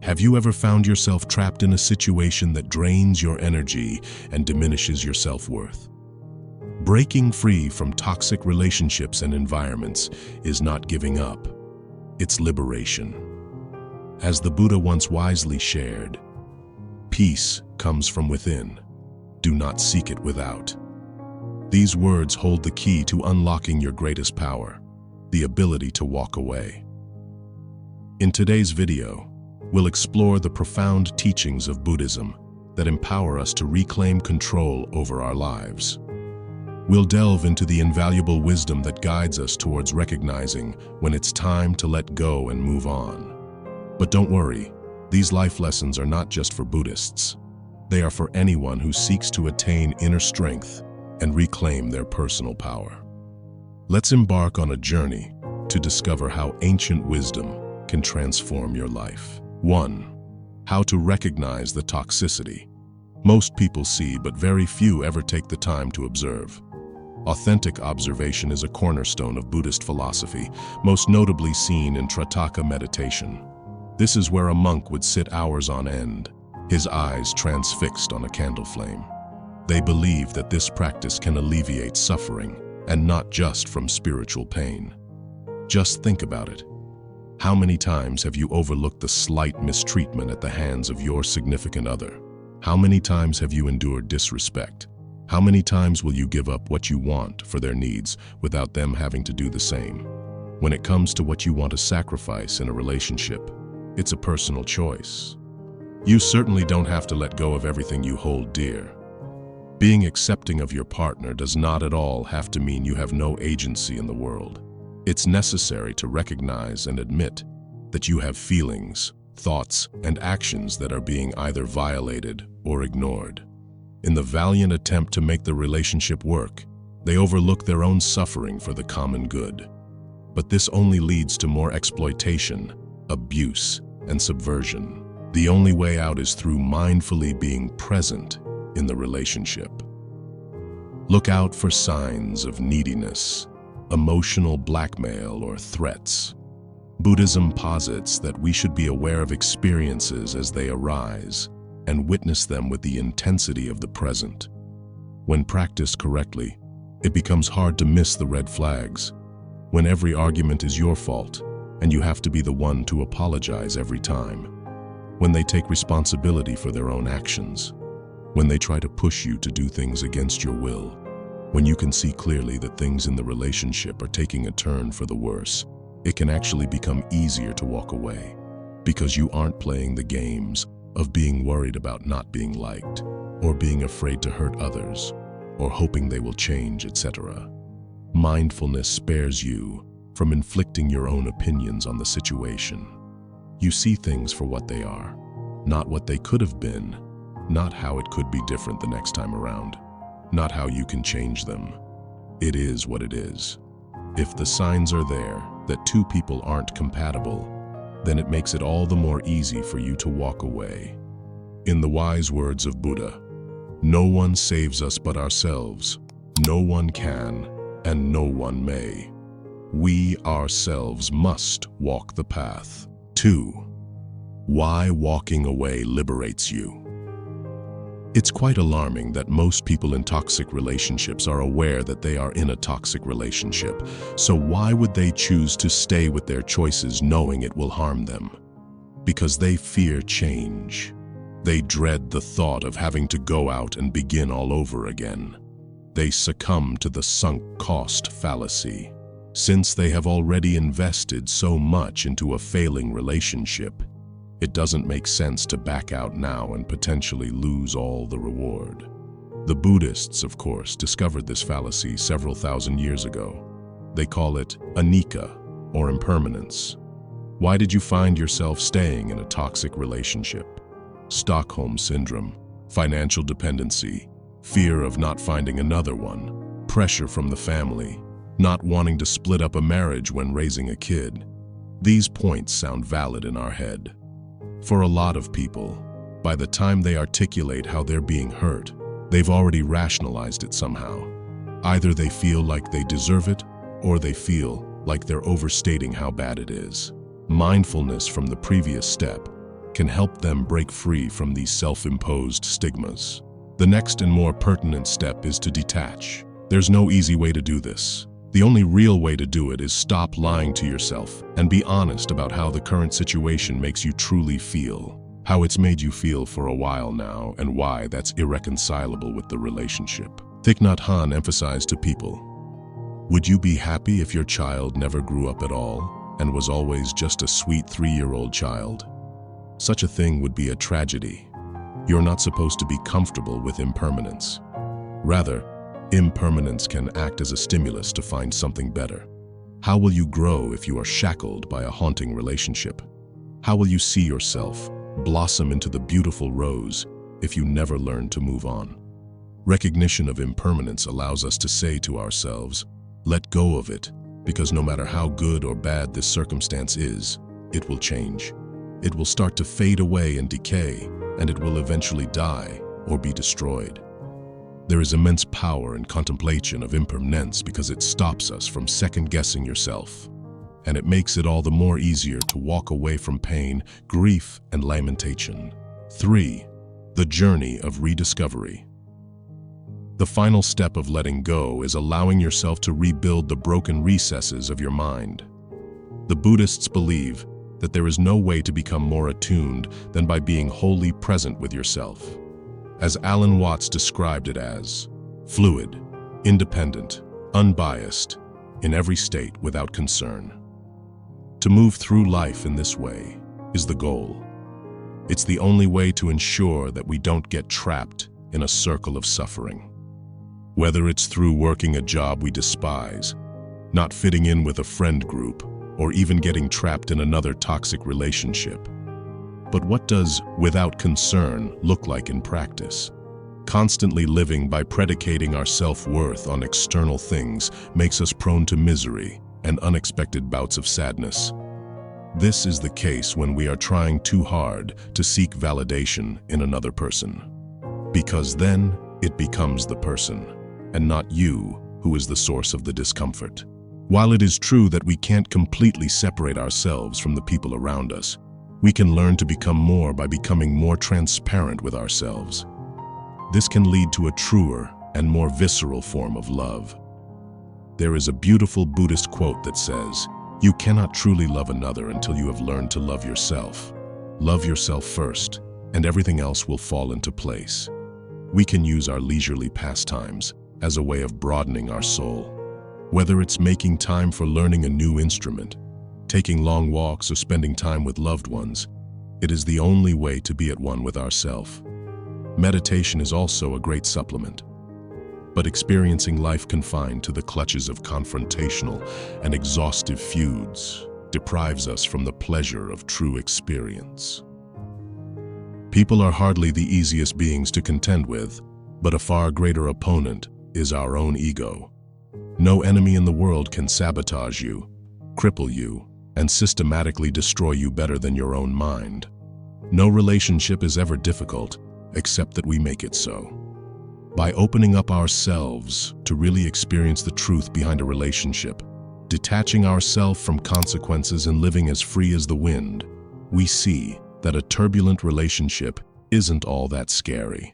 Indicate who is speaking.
Speaker 1: Have you ever found yourself trapped in a situation that drains your energy and diminishes your self-worth? Breaking free from toxic relationships and environments is not giving up. It's liberation. As the Buddha once wisely shared, peace comes from within. Do not seek it without. These words hold the key to unlocking your greatest power, the ability to walk away. In today's video, we'll explore the profound teachings of Buddhism that empower us to reclaim control over our lives. We'll delve into the invaluable wisdom that guides us towards recognizing when it's time to let go and move on. But don't worry, these life lessons are not just for Buddhists. They are for anyone who seeks to attain inner strength and reclaim their personal power. Let's embark on a journey to discover how ancient wisdom can transform your life. 1. How to recognize the toxicity. Most people see, but very few ever take the time to observe. Authentic observation is a cornerstone of Buddhist philosophy, most notably seen in Trataka meditation. This is where a monk would sit hours on end, his eyes transfixed on a candle flame. They believe that this practice can alleviate suffering, and not just from spiritual pain. Just think about it. How many times have you overlooked the slight mistreatment at the hands of your significant other? How many times have you endured disrespect? How many times will you give up what you want for their needs without them having to do the same? When it comes to what you want to sacrifice in a relationship, it's a personal choice. You certainly don't have to let go of everything you hold dear. Being accepting of your partner does not at all have to mean you have no agency in the world. It's necessary to recognize and admit that you have feelings, thoughts, and actions that are being either violated or ignored. In the valiant attempt to make the relationship work, they overlook their own suffering for the common good. But this only leads to more exploitation, abuse, and subversion. The only way out is through mindfully being present in the relationship. Look out for signs of neediness, emotional blackmail, or threats. Buddhism posits that we should be aware of experiences as they arise and witness them with the intensity of the present. When practiced correctly, it becomes hard to miss the red flags. When every argument is your fault and you have to be the one to apologize every time. When they take responsibility for their own actions. When they try to push you to do things against your will. When you can see clearly that things in the relationship are taking a turn for the worse, it can actually become easier to walk away because you aren't playing the games of being worried about not being liked, or being afraid to hurt others, or hoping they will change, etc. Mindfulness spares you from inflicting your own opinions on the situation. You see things for what they are, not what they could have been, not how it could be different the next time around. Not how you can change them. It is what it is. If the signs are there that two people aren't compatible, then it makes it all the more easy for you to walk away. In the wise words of Buddha, no one saves us but ourselves. No one can, and no one may. We ourselves must walk the path. 2. Why walking away liberates you. It's quite alarming that most people in toxic relationships are aware that they are in a toxic relationship. So why would they choose to stay with their choices knowing it will harm them? Because they fear change. They dread the thought of having to go out and begin all over again. They succumb to the sunk cost fallacy. Since they have already invested so much into a failing relationship, it doesn't make sense to back out now and potentially lose all the reward. The Buddhists, of course, discovered this fallacy several thousand years ago. They call it anicca, or impermanence. Why did you find yourself staying in a toxic relationship? Stockholm syndrome, financial dependency, fear of not finding another one, pressure from the family, not wanting to split up a marriage when raising a kid. These points sound valid in our head. For a lot of people, by the time they articulate how they're being hurt, they've already rationalized it somehow. Either they feel like they deserve it, or they feel like they're overstating how bad it is. Mindfulness from the previous step can help them break free from these self-imposed stigmas. The next and more pertinent step is to detach. There's no easy way to do this. The only real way to do it is stop lying to yourself and be honest about how the current situation makes you truly feel, how it's made you feel for a while now, and why that's irreconcilable with the relationship. Thich Nhat Hanh emphasized to people, would you be happy if your child never grew up at all and was always just a sweet 3-year-old child? Such a thing would be a tragedy. You're not supposed to be comfortable with impermanence. Rather, impermanence can act as a stimulus to find something better. How will you grow if you are shackled by a haunting relationship? How will you see yourself blossom into the beautiful rose if you never learn to move on? Recognition of impermanence allows us to say to ourselves, let go of it, because no matter how good or bad this circumstance is, it will change. It will start to fade away and decay, and it will eventually die or be destroyed. There is immense power in contemplation of impermanence because it stops us from second-guessing yourself, and it makes it all the more easier to walk away from pain, grief, and lamentation. 3. The journey of rediscovery. The final step of letting go is allowing yourself to rebuild the broken recesses of your mind. The Buddhists believe that there is no way to become more attuned than by being wholly present with yourself. As Alan Watts described it as, fluid, independent, unbiased, in every state without concern. To move through life in this way is the goal. It's the only way to ensure that we don't get trapped in a circle of suffering. Whether it's through working a job we despise, not fitting in with a friend group, or even getting trapped in another toxic relationship. But what does without concern look like in practice? Constantly living by predicating our self-worth on external things makes us prone to misery and unexpected bouts of sadness. This is the case when we are trying too hard to seek validation in another person, because then it becomes the person, and not you, who is the source of the discomfort. While it is true that we can't completely separate ourselves from the people around us, we can learn to become more by becoming more transparent with ourselves. This can lead to a truer and more visceral form of love. There is a beautiful Buddhist quote that says, "You cannot truly love another until you have learned to love yourself. Love yourself first, and everything else will fall into place." We can use our leisurely pastimes as a way of broadening our soul. Whether it's making time for learning a new instrument, taking long walks, or spending time with loved ones, it is the only way to be at one with ourself. Meditation is also a great supplement. But experiencing life confined to the clutches of confrontational and exhaustive feuds deprives us from the pleasure of true experience. People are hardly the easiest beings to contend with, but a far greater opponent is our own ego. No enemy in the world can sabotage you, cripple you, and systematically destroy you better than your own mind. No relationship is ever difficult, except that we make it so. By opening up ourselves to really experience the truth behind a relationship, detaching ourselves from consequences and living as free as the wind, we see that a turbulent relationship isn't all that scary.